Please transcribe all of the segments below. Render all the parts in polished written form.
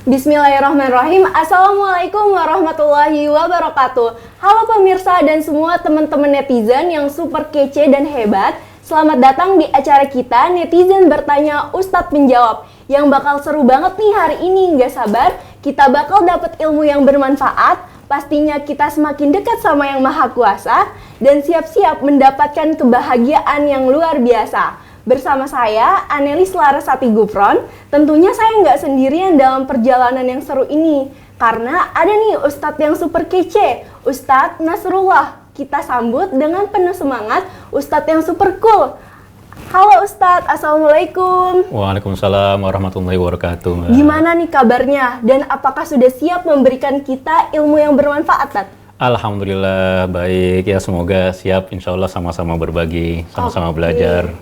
Bismillahirrahmanirrahim. Assalamualaikum warahmatullahi wabarakatuh. Halo pemirsa dan semua teman-teman netizen yang super kece dan hebat. Selamat datang di acara kita Netizen Bertanya Ustadz Menjawab. Yang bakal seru banget nih hari ini, nggak sabar. Kita bakal dapat ilmu yang bermanfaat. Pastinya kita semakin dekat sama Yang Maha Kuasa dan siap-siap mendapatkan kebahagiaan yang luar biasa. Bersama saya, Anelis Larasati Gufron, tentunya saya nggak sendirian dalam perjalanan yang seru ini. Karena ada nih Ustadz yang super kece, Ustadz Nasrullah. Kita sambut dengan penuh semangat Ustadz yang super cool. Halo Ustadz, Assalamualaikum. Waalaikumsalam warahmatullahi wabarakatuh. Gimana nih kabarnya? Dan apakah sudah siap memberikan kita ilmu yang bermanfaat, Ustadz? Alhamdulillah, baik. Ya, semoga siap. Insya Allah sama-sama berbagi, sama-sama belajar.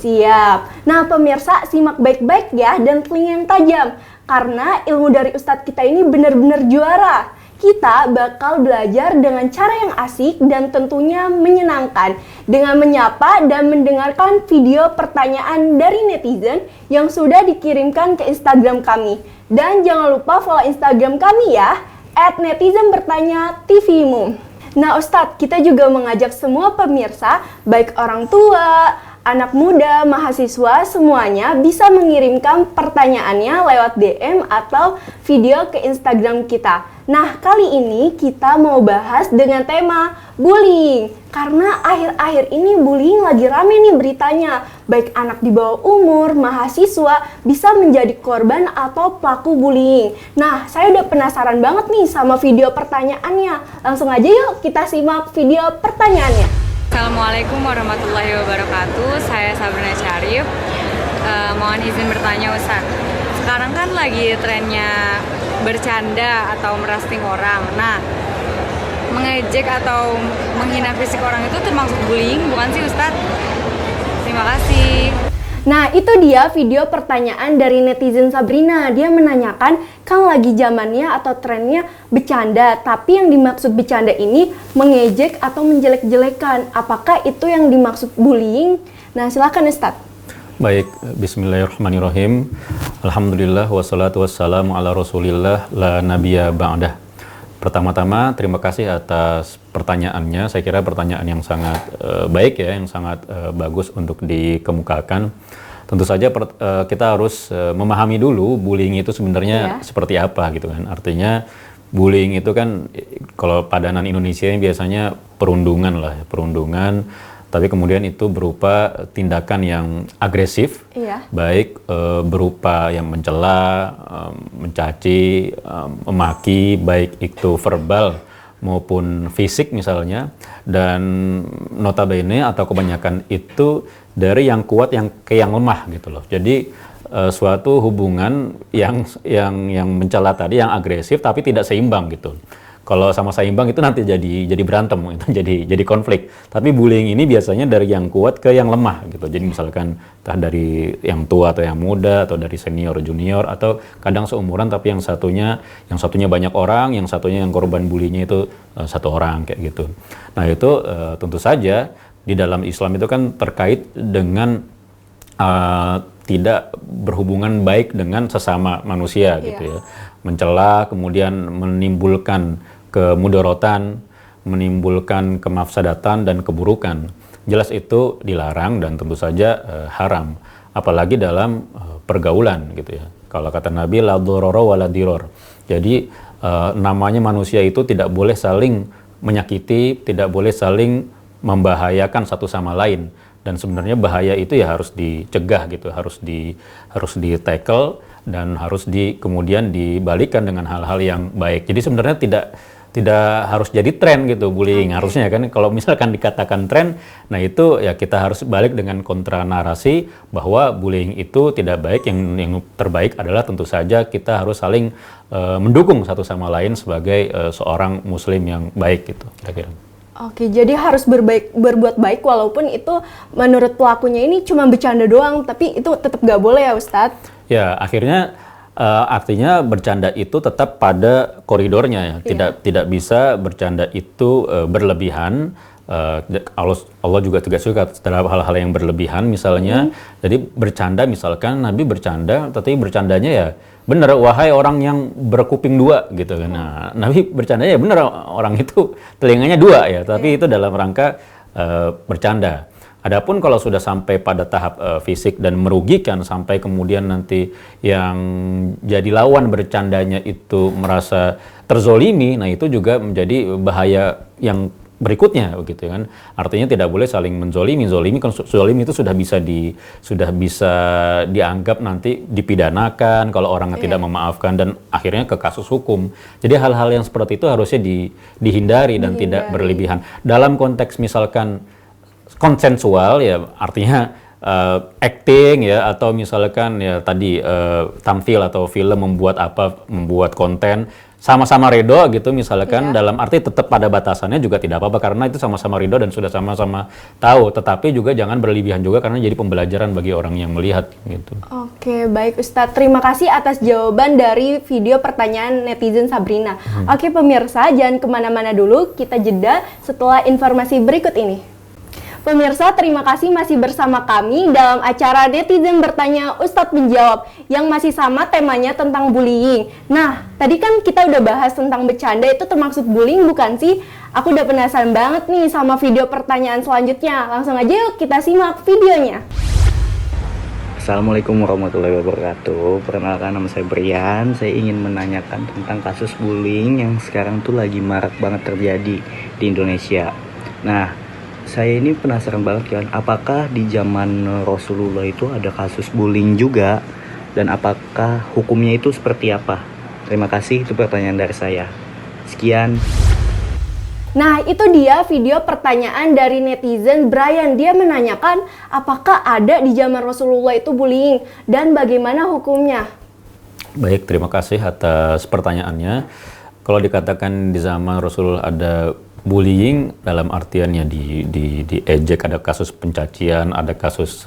Siap. Nah pemirsa, simak baik-baik ya dan telinga yang tajam. Karena ilmu dari Ustadz kita ini benar-benar juara. Kita bakal belajar dengan cara yang asik dan tentunya menyenangkan. Dengan menyapa dan mendengarkan video pertanyaan dari netizen yang sudah dikirimkan ke Instagram kami. Dan jangan lupa follow Instagram kami ya, @netizenbertanya.tvmu. Nah Ustadz, kita juga mengajak semua pemirsa, baik orang tua, anak muda, mahasiswa, semuanya bisa mengirimkan pertanyaannya lewat DM atau video ke Instagram kita. Nah, kali ini kita mau bahas dengan tema bullying. Karena akhir-akhir ini bullying lagi rame nih beritanya. Baik anak di bawah umur, mahasiswa bisa menjadi korban atau pelaku bullying. Nah, saya udah penasaran banget nih sama video pertanyaannya. Langsung aja yuk kita simak video pertanyaannya. Assalamualaikum warahmatullahi wabarakatuh. Saya Sabrina Syarif. Mohon izin bertanya Ustaz. Sekarang kan lagi trennya bercanda atau merosting orang. Nah, mengejek atau menghina fisik orang itu termasuk bullying bukan sih Ustaz? Terima kasih. Nah itu dia video pertanyaan dari netizen Sabrina. Dia menanyakan, kan lagi zamannya atau trennya bercanda, tapi yang dimaksud bercanda ini mengejek atau menjelek-jelekan. Apakah itu yang dimaksud bullying? Nah silakan Ustadz. Baik, bismillahirrahmanirrahim. Alhamdulillah wassalatu wassalamu ala rasulillah la nabiyya ba'dah. Pertama-tama terima kasih atas pertanyaannya. Saya kira pertanyaan yang sangat baik ya, yang sangat bagus untuk dikemukakan. Tentu saja kita harus memahami dulu bullying itu sebenarnya seperti apa gitu kan. Artinya bullying itu kan kalau padanan Indonesia ini biasanya perundungan lah, perundungan. Tapi kemudian itu berupa tindakan yang agresif, baik berupa yang mencela, mencaci, memaki, baik itu verbal maupun fisik misalnya, dan notabene atau kebanyakan itu dari yang kuat yang ke yang lemah gitu loh. Jadi suatu hubungan yang mencela tadi yang agresif tapi tidak seimbang gitu. Kalau sama seimbang itu nanti jadi berantem, itu jadi konflik. Tapi bullying ini biasanya dari yang kuat ke yang lemah gitu. Jadi misalkan entah dari yang tua atau yang muda atau dari senior junior atau kadang seumuran tapi yang satunya banyak orang, yang satunya yang korban bullyingnya itu satu orang kayak gitu. Nah itu tentu saja di dalam Islam itu kan terkait dengan tidak berhubungan baik dengan sesama manusia gitu ya. Mencela, kemudian menimbulkan kemudaratan, menimbulkan kemafsadatan dan keburukan. Jelas itu dilarang dan tentu saja haram. Apalagi dalam pergaulan gitu ya. Kalau kata Nabi, la dororo wa la diror. Jadi namanya manusia itu tidak boleh saling menyakiti, tidak boleh saling membahayakan satu sama lain. Dan sebenarnya bahaya itu ya harus dicegah gitu, harus di-tackle dan harus kemudian dibalikan dengan hal-hal yang baik. Jadi sebenarnya tidak harus jadi tren gitu bullying. Harusnya kan kalau misalkan dikatakan tren, nah itu ya kita harus balik dengan kontra narasi bahwa bullying itu tidak baik. Yang terbaik adalah tentu saja kita harus saling mendukung satu sama lain sebagai seorang muslim yang baik gitu kira-kira. Oke, jadi harus berbuat baik walaupun itu menurut pelakunya ini cuma bercanda doang, tapi itu tetap gak boleh ya Ustadz? Ya, akhirnya artinya bercanda itu tetap pada koridornya ya. Tidak bisa bercanda itu berlebihan Allah juga tidak suka terhadap hal-hal yang berlebihan misalnya. Jadi bercanda misalkan Nabi bercanda, tapi bercandanya ya benar, wahai orang yang berkuping dua gitu kan. Nah, Nabi bercandanya ya benar, orang itu telinganya dua ya, tapi itu dalam rangka bercanda. Adapun kalau sudah sampai pada tahap fisik dan merugikan sampai kemudian nanti yang jadi lawan bercandanya itu merasa terzolimi, nah itu juga menjadi bahaya yang berikutnya begitu kan. Artinya tidak boleh saling menzolimi. Zolimi itu sudah bisa dianggap nanti dipidanakan kalau orangnya tidak memaafkan dan akhirnya ke kasus hukum. Jadi hal-hal yang seperti itu harusnya dihindari dan tidak berlebihan. Dalam konteks misalkan konsensual ya artinya acting ya, atau misalkan ya tadi tampil atau film membuat konten sama-sama ridho gitu misalkan, dalam arti tetap pada batasannya juga tidak apa-apa karena itu sama-sama ridho dan sudah sama-sama tahu, tetapi juga jangan berlebihan juga karena jadi pembelajaran bagi orang yang melihat gitu. Oke, baik Ustadz, terima kasih atas jawaban dari video pertanyaan netizen Sabrina. Oke pemirsa, jangan kemana-mana dulu, kita jeda setelah informasi berikut ini. Pemirsa, terima kasih masih bersama kami dalam acara Netizen Bertanya Ustadz Menjawab yang masih sama temanya tentang bullying. Nah, tadi kan kita udah bahas tentang bercanda, itu termasuk bullying bukan sih? Aku udah penasaran banget nih sama video pertanyaan selanjutnya. Langsung aja yuk kita simak videonya. Assalamualaikum warahmatullahi wabarakatuh. Perkenalkan, nama saya Brian. Saya ingin menanyakan tentang kasus bullying yang sekarang tuh lagi marak banget terjadi di Indonesia. Nah, saya ini penasaran banget kan, apakah di zaman Rasulullah itu ada kasus bullying juga, dan apakah hukumnya itu seperti apa? Terima kasih, itu pertanyaan dari saya. Sekian. Nah, itu dia video pertanyaan dari netizen Brian. Dia menanyakan apakah ada di zaman Rasulullah itu bullying dan bagaimana hukumnya. Baik, terima kasih atas pertanyaannya. Kalau dikatakan di zaman Rasulullah ada bullying dalam artiannya diejek, ada kasus pencacian, ada kasus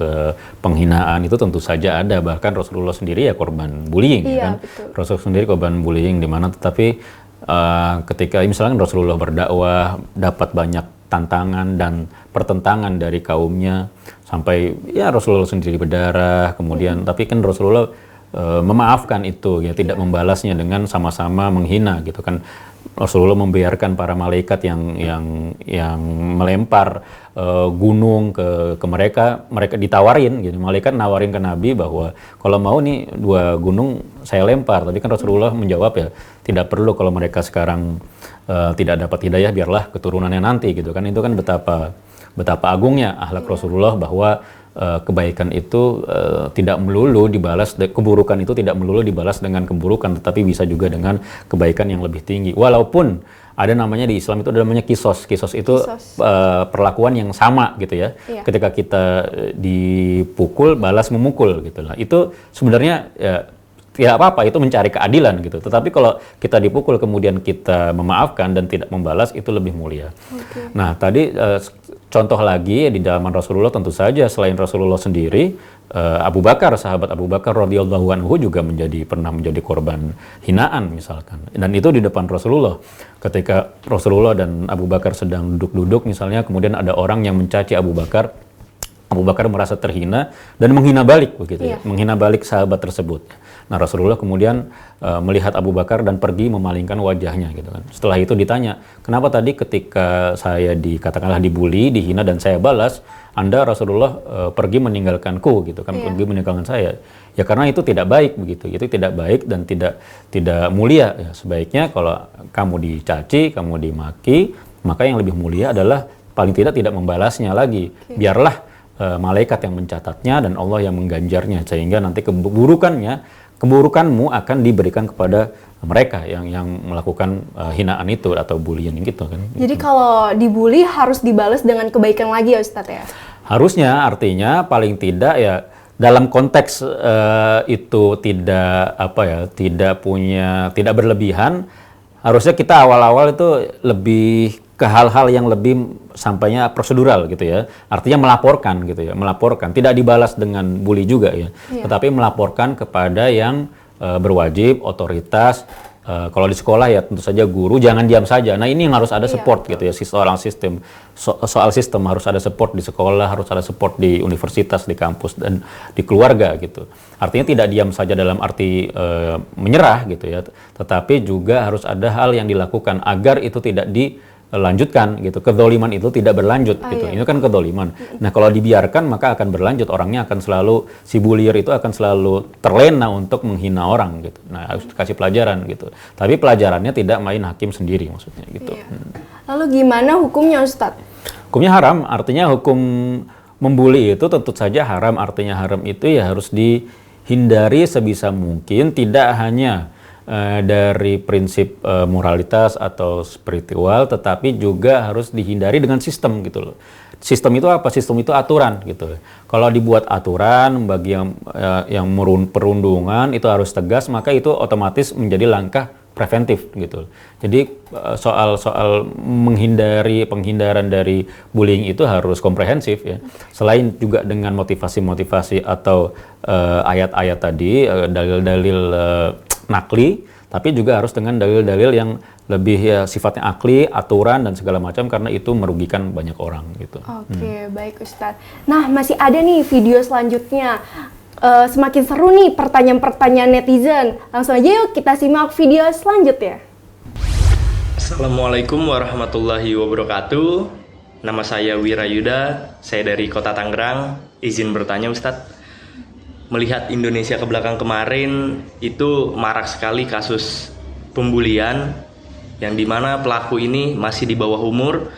penghinaan, itu tentu saja ada. Bahkan Rasulullah sendiri ya korban bullying, kan? Betul. Rasulullah sendiri korban bullying di mana, tetapi ketika misalnya Rasulullah berdakwah dapat banyak tantangan dan pertentangan dari kaumnya sampai ya Rasulullah sendiri berdarah, kemudian tapi kan Rasulullah memaafkan itu ya, tidak membalasnya dengan sama-sama menghina gitu kan. Rasulullah membiarkan para malaikat yang melempar gunung ke mereka ditawarin gitu. Malaikat nawarin ke Nabi bahwa kalau mau nih 2 gunung saya lempar, tapi kan Rasulullah menjawab ya tidak perlu, kalau mereka sekarang tidak dapat hidayah biarlah keturunannya nanti gitu kan. Itu kan betapa agungnya akhlak Rasulullah bahwa kebaikan itu tidak melulu dibalas, keburukan itu tidak melulu dibalas dengan keburukan, tetapi bisa juga dengan kebaikan yang lebih tinggi. Walaupun ada namanya di Islam itu ada namanya kisos. Kisos itu perlakuan yang sama gitu ya. Ketika kita dipukul balas memukul gitu lah. Itu sebenarnya ya tidak apa-apa, itu mencari keadilan gitu. Tetapi kalau kita dipukul kemudian kita memaafkan dan tidak membalas, itu lebih mulia. Nah, tadi contoh lagi di zaman Rasulullah tentu saja selain Rasulullah sendiri, Abu Bakar, sahabat Abu Bakar radhiyallahu anhu juga pernah menjadi korban hinaan misalkan. Dan itu di depan Rasulullah. Ketika Rasulullah dan Abu Bakar sedang duduk-duduk misalnya, kemudian ada orang yang mencaci Abu Bakar. Abu Bakar merasa terhina dan menghina balik begitu ya. Menghina balik sahabat tersebut. Nah, Rasulullah kemudian melihat Abu Bakar dan pergi memalingkan wajahnya gitu kan. Setelah itu ditanya, kenapa tadi ketika saya katakanlah dibully, dihina dan saya balas, Anda Rasulullah pergi meninggalkanku gitu kan, pergi meninggalkan saya. Ya karena itu tidak baik begitu. Itu tidak baik dan tidak mulia. Ya, sebaiknya kalau kamu dicaci, kamu dimaki, maka yang lebih mulia adalah paling tidak membalasnya lagi. Biarlah malaikat yang mencatatnya dan Allah yang mengganjarnya, sehingga nanti keburukanmu akan diberikan kepada mereka yang melakukan hinaan itu atau bullying gitu kan. Jadi kalau dibully harus dibalas dengan kebaikan lagi ya Ustadz ya? Harusnya, artinya paling tidak ya dalam konteks itu tidak berlebihan. Harusnya kita awal-awal itu lebih ke hal-hal yang lebih sampainya prosedural gitu ya. Artinya melaporkan gitu ya, melaporkan. Tidak dibalas dengan bully juga ya. Tetapi melaporkan kepada yang berwajib, otoritas, Kalau di sekolah ya tentu saja guru jangan diam saja. Nah ini yang harus ada support gitu ya, soal sistem harus ada support di sekolah, harus ada support di universitas, di kampus dan di keluarga gitu. Artinya tidak diam saja dalam arti menyerah gitu ya, tetapi juga harus ada hal yang dilakukan agar itu tidak dilanjutkan gitu. Kedzaliman itu tidak berlanjut gitu. Ini kan kedzaliman. Nah, kalau dibiarkan maka akan berlanjut, orangnya akan selalu, si bullier itu akan selalu terlena untuk menghina orang gitu. Nah, harus dikasih pelajaran gitu. Tapi pelajarannya tidak main hakim sendiri maksudnya gitu. Lalu gimana hukumnya Ustadz? Hukumnya haram, artinya hukum membuli itu tentu saja haram. Artinya haram itu ya harus dihindari sebisa mungkin, tidak hanya dari prinsip moralitas atau spiritual, tetapi juga harus dihindari dengan sistem gitu loh. Sistem itu apa? Sistem itu aturan gitu. Kalau dibuat aturan bagi yang perundungan itu harus tegas, maka itu otomatis menjadi langkah preventif gitu. Jadi soal penghindaran dari bullying itu harus komprehensif ya. Selain juga dengan motivasi-motivasi atau ayat-ayat tadi, dalil-dalil nakli, tapi juga harus dengan dalil-dalil yang lebih ya sifatnya akli, aturan dan segala macam, karena itu merugikan banyak orang gitu. Oke, baik Ustadz. Nah, masih ada nih video selanjutnya. Semakin seru nih pertanyaan-pertanyaan netizen. Langsung aja yuk kita simak video selanjutnya. Assalamualaikum warahmatullahi wabarakatuh. Nama saya Wirayuda, saya dari Kota Tangerang. Izin bertanya Ustadz, melihat Indonesia ke belakang kemarin itu marak sekali kasus pembulian yang dimana pelaku ini masih di bawah umur,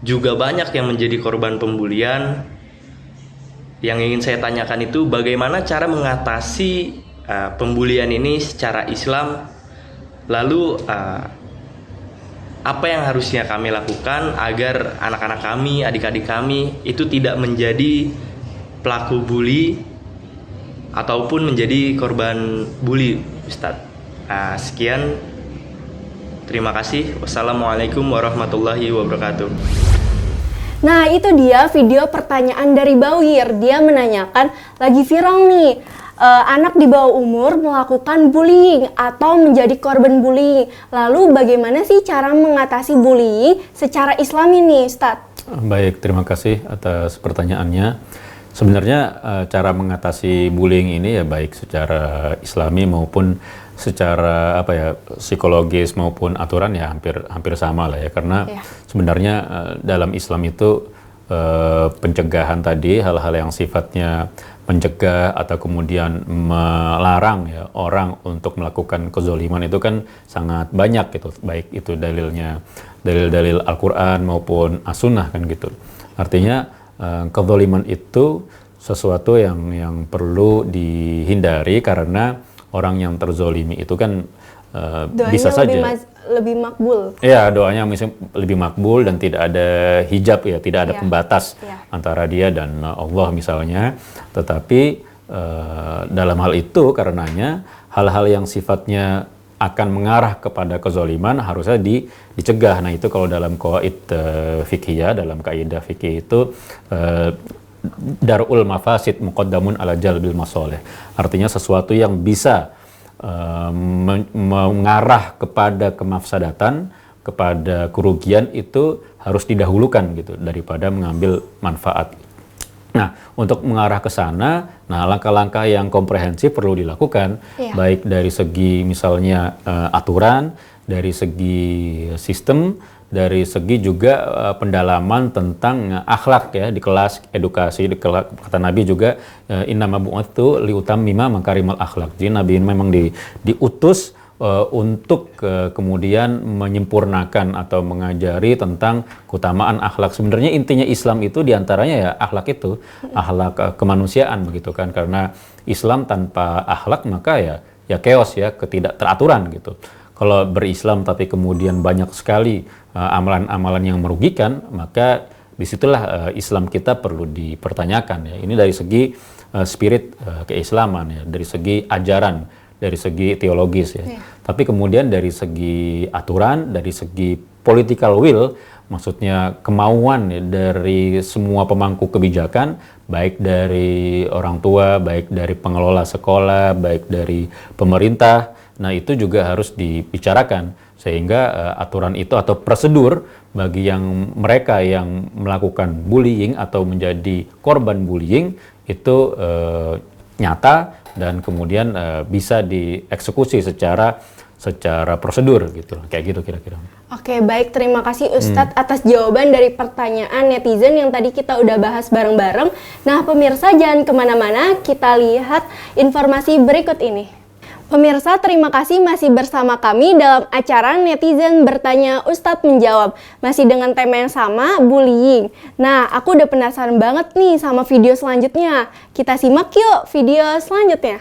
juga banyak yang menjadi korban pembulian. Yang ingin saya tanyakan itu bagaimana cara mengatasi pembulian ini secara Islam, lalu apa yang harusnya kami lakukan agar anak-anak kami, adik-adik kami itu tidak menjadi pelaku bully ataupun menjadi korban bully, Ustadz. Sekian, terima kasih. Wassalamualaikum warahmatullahi wabarakatuh. Nah, itu dia video pertanyaan dari Bawir. Dia menanyakan, lagi viral nih, anak di bawah umur melakukan bullying atau menjadi korban bullying. Lalu bagaimana sih cara mengatasi bullying secara Islami nih, Ustadz? Baik, terima kasih atas pertanyaannya. Sebenarnya cara mengatasi bullying ini ya baik secara Islami maupun secara psikologis maupun aturan ya hampir sama lah ya, karena sebenarnya dalam Islam itu pencegahan tadi, hal-hal yang sifatnya mencegah atau kemudian melarang ya orang untuk melakukan kezaliman itu kan sangat banyak gitu, baik itu dalil Al-Quran maupun As-Sunnah kan gitu. Artinya kezaliman itu sesuatu yang perlu dihindari, karena orang yang terzolimi itu kan bisa saja lebih makbul. Ya, doanya misalnya lebih makbul dan tidak ada hijab ya, tidak ada pembatas antara dia dan Allah misalnya. Tetapi dalam hal itu karenanya hal-hal yang sifatnya akan mengarah kepada kezaliman harusnya dicegah. Nah, itu kalau dalam qawaid fiqhiyah, dalam kaidah fikih itu darul mafasid muqaddamun ala jalbil masoleh. Artinya sesuatu yang bisa mengarah kepada kemafsadatan, kepada kerugian itu harus didahulukan gitu daripada mengambil manfaat. Nah, untuk mengarah ke sana, langkah-langkah yang komprehensif perlu dilakukan, baik dari segi misalnya aturan, dari segi sistem, dari segi juga pendalaman tentang akhlak ya di kelas edukasi, kata Nabi juga innama bu'atsu liutammima makarimal akhlak. Jadi Nabi ini memang diutus untuk kemudian menyempurnakan atau mengajari tentang keutamaan akhlak. Sebenarnya intinya Islam itu diantaranya ya akhlak itu, akhlak kemanusiaan begitu kan, karena Islam tanpa akhlak maka ya chaos ya, ketidakteraturan gitu. Kalau berislam tapi kemudian banyak sekali amalan-amalan yang merugikan, maka disitulah Islam kita perlu dipertanyakan ya. Ini dari segi spirit keislaman ya, dari segi ajaran, dari segi teologis ya. Tapi kemudian dari segi aturan, dari segi political will, maksudnya kemauan ya, dari semua pemangku kebijakan, baik dari orang tua, baik dari pengelola sekolah, baik dari pemerintah, Nah, itu juga harus dibicarakan sehingga aturan itu atau prosedur bagi yang mereka yang melakukan bullying atau menjadi korban bullying itu nyata dan kemudian bisa dieksekusi secara prosedur gitu, kayak gitu kira-kira. Oke, baik. Terima kasih Ustadz atas jawaban dari pertanyaan netizen yang tadi kita udah bahas bareng-bareng. Nah, pemirsa jangan kemana-mana, kita lihat informasi berikut ini. Pemirsa, terima kasih masih bersama kami dalam acara Netizen Bertanya Ustadz Menjawab. Masih dengan tema yang sama, bullying. Nah, aku udah penasaran banget nih sama video selanjutnya. Kita simak yuk video selanjutnya.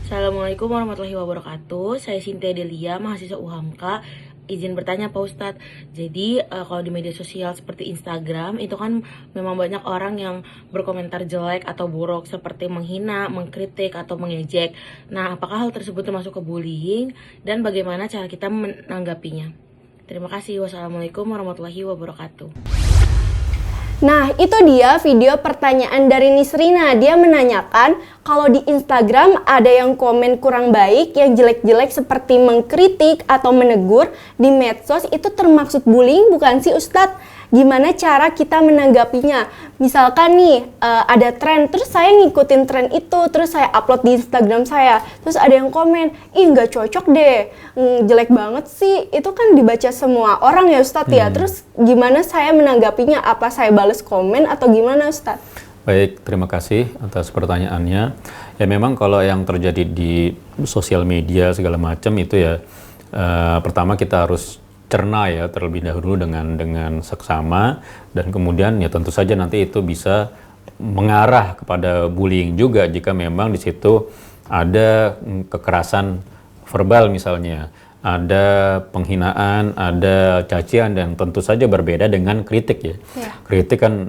Assalamualaikum warahmatullahi wabarakatuh. Saya Sintia Delia, mahasiswa UHAMKA. Izin bertanya Pak Ustadz. Jadi kalau di media sosial seperti Instagram itu kan memang banyak orang yang berkomentar jelek atau buruk seperti menghina, mengkritik atau mengejek. Nah, apakah hal tersebut termasuk ke bullying dan bagaimana cara kita menanggapinya? Terima kasih. Wassalamualaikum warahmatullahi wabarakatuh. Nah, itu dia video pertanyaan dari Nisrina. Dia menanyakan kalau di Instagram ada yang komen kurang baik, yang jelek-jelek seperti mengkritik atau menegur di medsos, itu termasuk bullying bukan sih Ustadz? Gimana cara kita menanggapinya? Misalkan nih ada tren, terus saya ngikutin tren itu, terus saya upload di Instagram saya, terus ada yang komen, ih nggak cocok deh, jelek banget sih, itu kan dibaca semua orang ya Ustadz ya. Terus gimana saya menanggapinya? Apa saya bales komen atau gimana Ustadz? Baik, terima kasih atas pertanyaannya. Ya memang kalau yang terjadi di sosial media segala macam itu ya, pertama kita harus cerna ya terlebih dahulu dengan seksama, dan kemudian ya tentu saja nanti itu bisa mengarah kepada bullying juga jika memang di situ ada kekerasan verbal misalnya, ada penghinaan, ada cacian, dan tentu saja berbeda dengan kritik ya. Kritik kan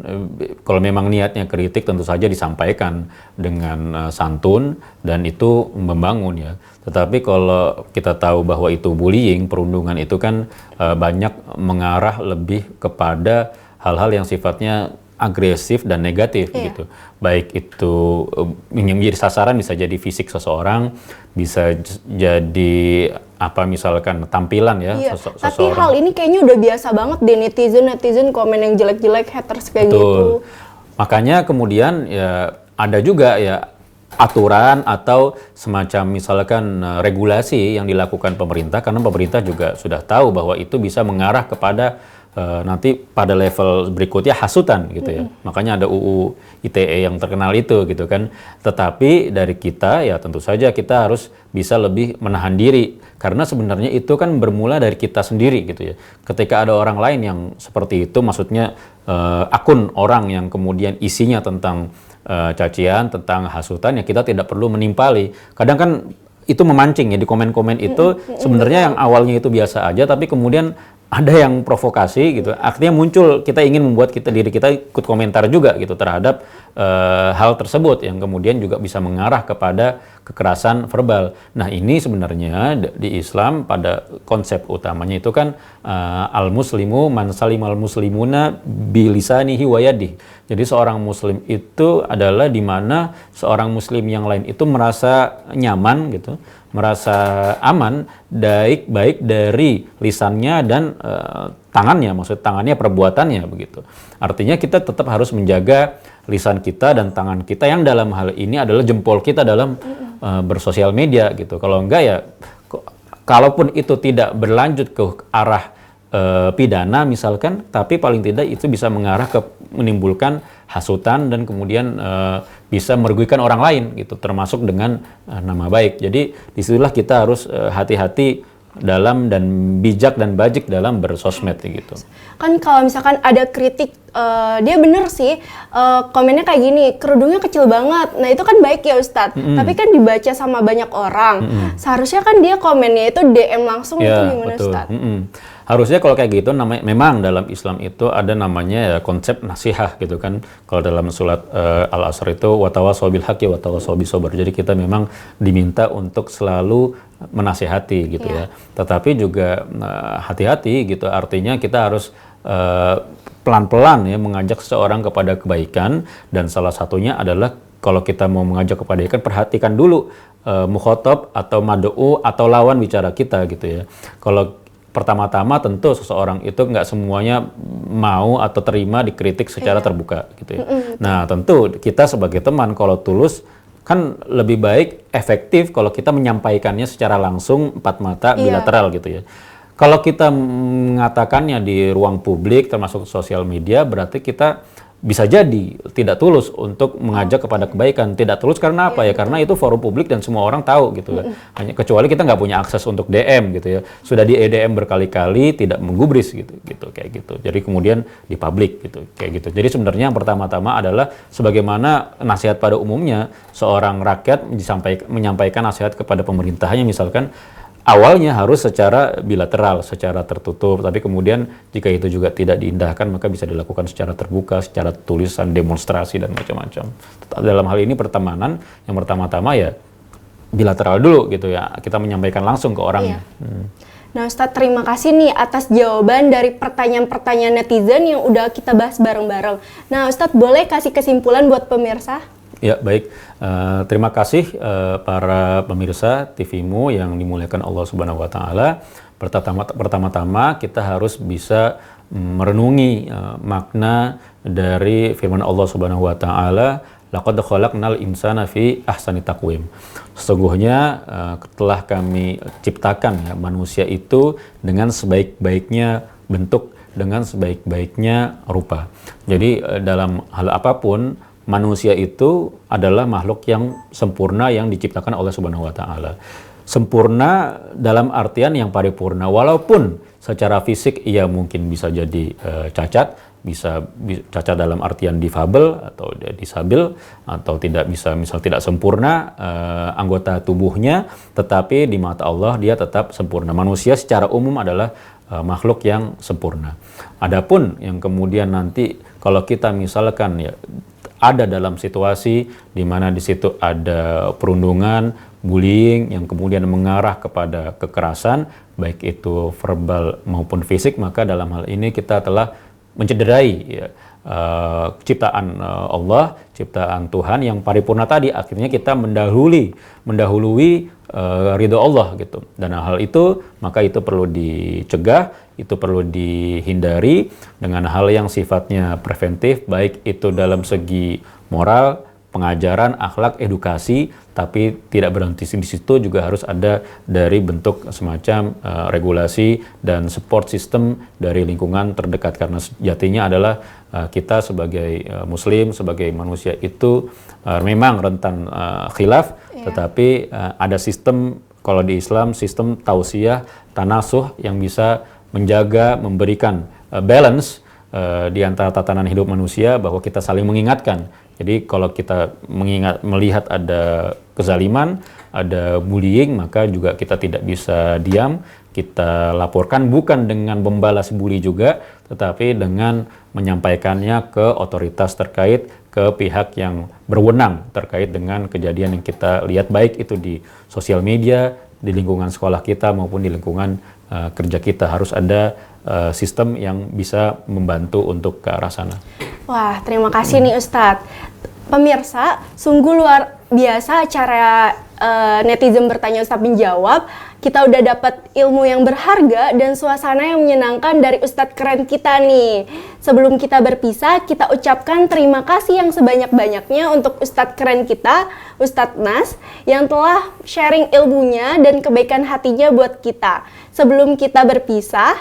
kalau memang niatnya kritik tentu saja disampaikan dengan santun dan itu membangun ya. Tetapi kalau kita tahu bahwa itu bullying, perundungan itu kan banyak mengarah lebih kepada hal-hal yang sifatnya agresif dan negatif gitu. Baik itu yang menjadi sasaran bisa jadi fisik seseorang, bisa jadi apa misalkan tampilan ya seseorang. Tapi hal ini kayaknya udah biasa banget deh netizen komen yang jelek-jelek, haters kayak gitu. Makanya kemudian ya ada juga ya aturan atau semacam misalkan regulasi yang dilakukan pemerintah, karena pemerintah juga sudah tahu bahwa itu bisa mengarah kepada nanti pada level berikutnya hasutan gitu ya. Makanya ada UU ITE yang terkenal itu gitu kan. Tetapi dari kita ya tentu saja kita harus bisa lebih menahan diri, karena sebenarnya itu kan bermula dari kita sendiri gitu ya. Ketika ada orang lain yang seperti itu, maksudnya akun orang yang kemudian isinya tentang cacian, tentang hasutan, ya kita tidak perlu menimpali. Kadang kan itu memancing ya di komen-komen itu, sebenarnya yang awalnya itu biasa aja tapi kemudian ada yang provokasi gitu, artinya muncul kita ingin membuat diri kita ikut komentar juga gitu terhadap hal tersebut yang kemudian juga bisa mengarah kepada kekerasan verbal. Nah ini sebenarnya di Islam pada konsep utamanya itu kan al-muslimu man salimal muslimuna bilisanihi wa yadihi. Jadi seorang muslim itu adalah di mana seorang muslim yang lain itu merasa nyaman gitu, merasa aman baik dari lisannya dan tangannya, maksud tangannya perbuatannya begitu. Artinya kita tetap harus menjaga lisan kita dan tangan kita yang dalam hal ini adalah jempol kita dalam bersosial media gitu. Kalau enggak ya, kalaupun itu tidak berlanjut ke arah pidana misalkan, tapi paling tidak itu bisa mengarah ke menimbulkan hasutan dan kemudian bisa merugikan orang lain gitu, termasuk dengan nama baik. Jadi disitulah kita harus hati-hati dalam dan bijak dan bajik dalam bersosmed gitu. Kan kalau misalkan ada kritik, dia bener sih komennya kayak gini, kerudungnya kecil banget. Nah itu kan baik ya Ustadz, tapi kan dibaca sama banyak orang. Seharusnya kan dia komennya itu DM langsung, ya, itu gimana betul. Ustadz? Harusnya kalau kayak gitu memang dalam Islam itu ada namanya ya, konsep nasihat gitu kan. Kalau dalam surat Al-Asr itu watawasau bil haqqi watawasau bis sabr. Jadi kita memang diminta untuk selalu menasihati gitu ya. Tetapi juga hati-hati gitu. Artinya kita harus pelan-pelan ya mengajak seseorang kepada kebaikan, dan salah satunya adalah kalau kita mau mengajak kepada kebaikan, perhatikan dulu mukhotob atau mad'u atau lawan bicara kita gitu ya. Kalau pertama-tama tentu seseorang itu nggak semuanya mau atau terima dikritik secara terbuka gitu ya. Nah tentu kita sebagai teman kalau tulus kan lebih baik efektif kalau kita menyampaikannya secara langsung empat mata bilateral gitu ya. Kalau kita mengatakannya di ruang publik termasuk sosial media berarti kita bisa jadi tidak tulus untuk mengajak kepada kebaikan. Tidak tulus karena apa ya? Karena itu forum publik dan semua orang tahu gitu ya. Hanya kecuali kita nggak punya akses untuk DM gitu ya. Sudah di EDM berkali-kali tidak menggubris gitu kayak gitu. Jadi kemudian di publik gitu kayak gitu. Jadi sebenarnya yang pertama-tama adalah sebagaimana nasihat pada umumnya seorang rakyat menyampaikan nasihat kepada pemerintahnya misalkan awalnya harus secara bilateral, secara tertutup, tapi kemudian jika itu juga tidak diindahkan maka bisa dilakukan secara terbuka, secara tulisan, demonstrasi dan macam-macam. Dalam hal ini pertemanan yang pertama-tama ya bilateral dulu gitu ya, kita menyampaikan langsung ke orangnya. Nah Ustadz, terima kasih nih atas jawaban dari pertanyaan-pertanyaan netizen yang udah kita bahas bareng-bareng. Nah Ustadz, boleh kasih kesimpulan buat pemirsa? Ya baik, terima kasih para pemirsa TV-mu yang dimuliakan Allah Subhanahu Wa Taala. Pertama-tama kita harus bisa merenungi makna dari firman Allah Subhanahu Wa Taala, laqad khalaqnal insana fi ahsani taqwim. Sesungguhnya telah kami ciptakan ya, manusia itu dengan sebaik-baiknya bentuk, dengan sebaik-baiknya rupa. Jadi dalam hal apapun manusia itu adalah makhluk yang sempurna yang diciptakan oleh Subhanahu wa Ta'ala. Sempurna dalam artian yang paripurna, walaupun secara fisik ia mungkin bisa jadi cacat, bisa cacat dalam artian difabel atau disabil, atau tidak bisa misal tidak sempurna anggota tubuhnya, tetapi di mata Allah dia tetap sempurna. Manusia secara umum adalah makhluk yang sempurna. Adapun yang kemudian nanti kalau kita misalkan ya ada dalam situasi di mana di situ ada perundungan, bullying yang kemudian mengarah kepada kekerasan, baik itu verbal maupun fisik, maka dalam hal ini kita telah mencederai ya, ciptaan Allah, ciptaan Tuhan yang paripurna tadi. Akhirnya kita mendahului ridho Allah gitu. Dan hal itu maka itu perlu dicegah, itu perlu dihindari dengan hal yang sifatnya preventif, baik itu dalam segi moral, pengajaran, akhlak, edukasi, tapi tidak berhenti di situ, juga harus ada dari bentuk semacam regulasi dan support system dari lingkungan terdekat, karena sejatinya adalah kita sebagai muslim, sebagai manusia itu memang rentan khilaf, tetapi ada sistem, kalau di Islam sistem tausiyah, tanasuh yang bisa menjaga, memberikan balance di antara tatanan hidup manusia, bahwa kita saling mengingatkan. Jadi kalau kita melihat ada kezaliman, ada bullying, maka juga kita tidak bisa diam, kita laporkan, bukan dengan membalas bully juga, tetapi dengan menyampaikannya ke otoritas terkait, ke pihak yang berwenang terkait dengan kejadian yang kita lihat, baik itu di sosial media, di lingkungan sekolah kita maupun di lingkungan kerja kita. Harus ada sistem yang bisa membantu untuk ke arah sana. Wah, terima kasih nih Ustadz. Pemirsa, sungguh luar biasa acara netizen bertanya Ustadz menjawab. Kita udah dapat ilmu yang berharga dan suasana yang menyenangkan dari Ustadz keren kita nih. Sebelum kita berpisah, kita ucapkan terima kasih yang sebanyak-banyaknya untuk Ustadz keren kita, Ustadz Nas, yang telah sharing ilmunya dan kebaikan hatinya buat kita. Sebelum kita berpisah,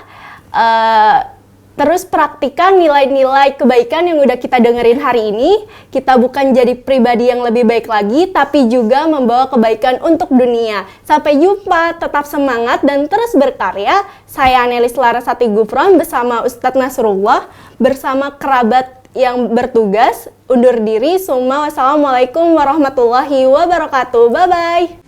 terus praktikan nilai-nilai kebaikan yang udah kita dengerin hari ini. Kita bukan jadi pribadi yang lebih baik lagi, tapi juga membawa kebaikan untuk dunia. Sampai jumpa, tetap semangat dan terus berkarya. Saya Anelis Larasati Gufron bersama Ustadz Nasrullah, bersama kerabat yang bertugas, undur diri. Wassalamualaikum warahmatullahi wabarakatuh. Bye-bye.